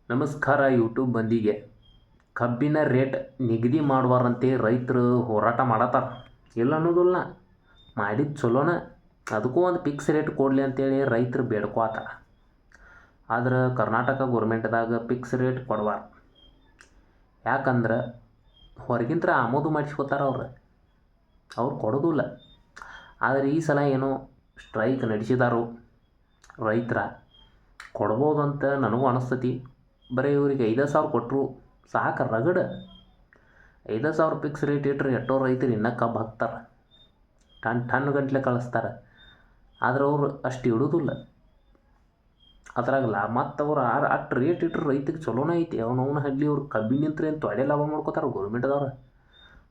ನಮಸ್ಕಾರ ಯೂಟ್ಯೂಬ್ ಮಂದಿಗೆ. ಕಬ್ಬಿನ ರೇಟ್ ನಿಗದಿ ಮಾಡುವಾರಂತೆ ರೈತರು ಹೋರಾಟ ಮಾಡತ್ತಾರ. ಇಲ್ಲ ಅನ್ನೋದಿಲ್ಲ, ಮಾಡಿದ್ದು ಚಲೋನ. ಅದಕ್ಕೂ ಒಂದು ಫಿಕ್ಸ್ ರೇಟ್ ಕೊಡಲಿ ಅಂತೇಳಿ ರೈತರು ಬೇಡ್ಕೋತಾರ. ಆದ್ರೆ ಕರ್ನಾಟಕ ಗೌರ್ಮೆಂಟ್ದಾಗ ಫಿಕ್ಸ್ ರೇಟ್ ಕೊಡವಾರ. ಯಾಕಂದ್ರೆ ಹೊರಗಿಂತ್ರ ಆಮದು ಮಾಡಿಸ್ಕೋತಾರ ಅವ್ರು ಕೊಡೋದಿಲ್ಲ. ಆದರೆ ಈ ಸಲ ಏನೋ ಸ್ಟ್ರೈಕ್ ನಡೆಸಿದಾರು ರೈತರ, ಕೊಡ್ಬೋದಂತ ನನಗೂ ಅನಿಸ್ತತಿ. ಬರೀ ಇವ್ರಿಗೆ 5,000 ಕೊಟ್ಟರು ಸಾಕು. ರಗಡ 5,000 ಫಿಕ್ಸ್ ರೇಟ್ ಇಟ್ಟರೆ ಎಷ್ಟೋ ರೈತರು ಇನ್ನೂ ಕಬ್ಬು ಹಾಕ್ತಾರೆ, ಟನ್ ಗಂಟ್ಲೆ ಕಳಿಸ್ತಾರೆ. ಆದ್ರೆ ಅವರು ಅಷ್ಟು ಇಡೋದಿಲ್ಲ. ಅದ್ರಾಗಲ್ಲ ಮತ್ತು ಅವ್ರು ಅಷ್ಟು ರೇಟ್ ಇಟ್ಟರೆ ರೈತಗೆ ಚಲೋನೇ ಐತಿ. ಅವನವನ ಹಳ್ಳಿ ಅವ್ರು ಕಬ್ಬಿನಿಂತ್ರ ಏನು ತೊಡೆ ಲಾಭ ಮಾಡ್ಕೋತಾರೆ ಗೌರ್ಮೆಂಟ್ದವ್ರು.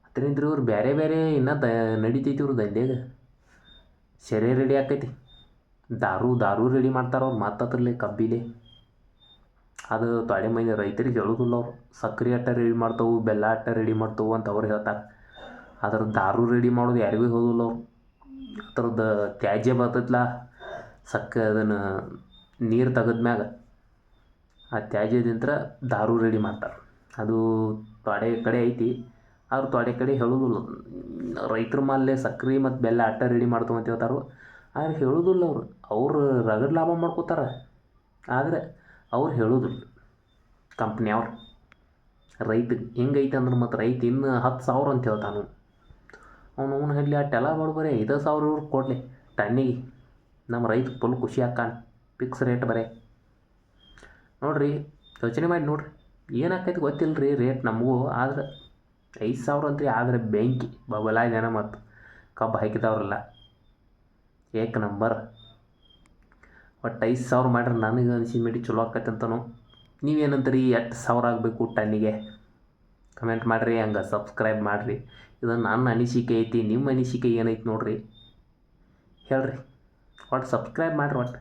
ಅದರಿಂದ ಇವ್ರು ಬೇರೆ ಇನ್ನೂ ನಡಿತೈತಿ ಇವ್ರು ದಂಧೆಗೆ. ಸೆರೆ ರೆಡಿ ಆಕೈತಿ, ದಾರು ರೆಡಿ ಮಾಡ್ತಾರೆ ಅವ್ರು. ಮತ್ತದ್ರಲ್ಲಿ ಕಬ್ಬಿಲೆ ಅದು ತೊಡೆ ಮಂದಿ ರೈತರಿಗೆ ಹೇಳೋದಿಲ್ಲ. ಅವ್ರು ಸಕ್ರೆ ಅಟ್ಟ ರೆಡಿ ಮಾಡ್ತವು, ಬೆಲ್ಲ ಅಟ್ಟ ರೆಡಿ ಮಾಡ್ತವು ಅಂತ ಅವ್ರು ಹೇಳ್ತಾರೆ. ಅದ್ರ ದಾರು ರೆಡಿ ಮಾಡೋದು ಯಾರಿಗೂ ಹೇಳೋದಿಲ್ಲ ಅವ್ರು. ಅದ್ರದ್ದು ತ್ಯಾಜ್ಯ ಬರ್ತೈತಲ್ಲ, ಅದನ್ನು ನೀರು ತೆಗೆದ್ಮ್ಯಾಗ ಆ ತ್ಯಾಜ್ಯದಿಂತ್ರ ದಾರು ರೆಡಿ ಮಾಡ್ತಾರೆ. ಅದು ತೊಡೆ ಕಡೆ ಐತಿ, ಅವ್ರು ತೊಡೆ ಕಡೆ ಹೇಳೋದಿಲ್ಲ. ರೈತರ ಮಾಲೇ ಸಕ್ರೆ ಮತ್ತು ಬೆಲ್ಲ ಅಟ್ಟ ರೆಡಿ ಮಾಡ್ತವೆ ಅಂತ ಹೇಳ್ತಾರೆ. ಆದ್ರೆ ಹೇಳೋದಿಲ್ಲ ಅವ್ರು ರಗಡ್ ಲಾಭ ಮಾಡ್ಕೋತಾರೆ. ಆದರೆ ಅವ್ರು ಹೇಳೋದಿಲ್ಲ ಕಂಪ್ನಿಯವ್ರು. ರೈತಗೆ ಹೆಂಗೈತೆ ಅಂದ್ರೆ ಮತ್ತು ರೈತ ಇನ್ನು 10,000 ಅಂತ ಹೇಳ್ತಾನು. ಅವನವನ ಹಳ್ಳಿ ಅಟ್ಟೆಲ್ಲ ಬರೀ 5,000 ಇವ್ರು ಕೊಡಲಿ ಟನ್ನಿಗೆ. ನಮ್ಮ ರೈತ ಫುಲ್ ಖುಷಿ ಆಕ್ಕಾನ. ಫಿಕ್ಸ್ ರೇಟ್ ಬರೇ ನೋಡಿರಿ, ಯೋಚನೆ ಮಾಡಿ ನೋಡಿರಿ ಏನಾಕೈತಿ ಗೊತ್ತಿಲ್ಲ ರೀ ರೇಟ್ ನಮಗೂ. ಆದ್ರೆ 5,000 ಅಂತ್ರಿ. ಆದರೆ ಬೆಂಕಿ ಬಬಲಾ ಜನ ಮತ್ತು ಕಬ್ಬು ಹಾಕಿದವ್ರಲ್ಲ ಏಕ್ ನಂಬರ್. ಒಟ್ಟು 5,000 ಮಾಡ್ರೆ ನನಗೆ ಅನಿಸಿದ ಮೇಟಿ ಚಲೋ ಆಕೈತೆ ಅಂತನೋ. ನೀವೇನಂತೀರಿ? ಎಷ್ಟು ಸಾವಿರ ಆಗಬೇಕು ಟನ್ನಿಗೆ? ಕಮೆಂಟ್ ಮಾಡಿರಿ, ಹಂಗೆ ಸಬ್ಸ್ಕ್ರೈಬ್ ಮಾಡಿರಿ. ಇದು ನನ್ನ ಅನಿಸಿಕೆ ಐತಿ. ನಿಮ್ಮ ಅನಿಸಿಕೆ ಏನೈತಿ ನೋಡಿರಿ, ಹೇಳ್ರಿ. ಒಟ್ಟು ಸಬ್ಸ್ಕ್ರೈಬ್ ಮಾಡಿರಿ ಒಟ್ಟು.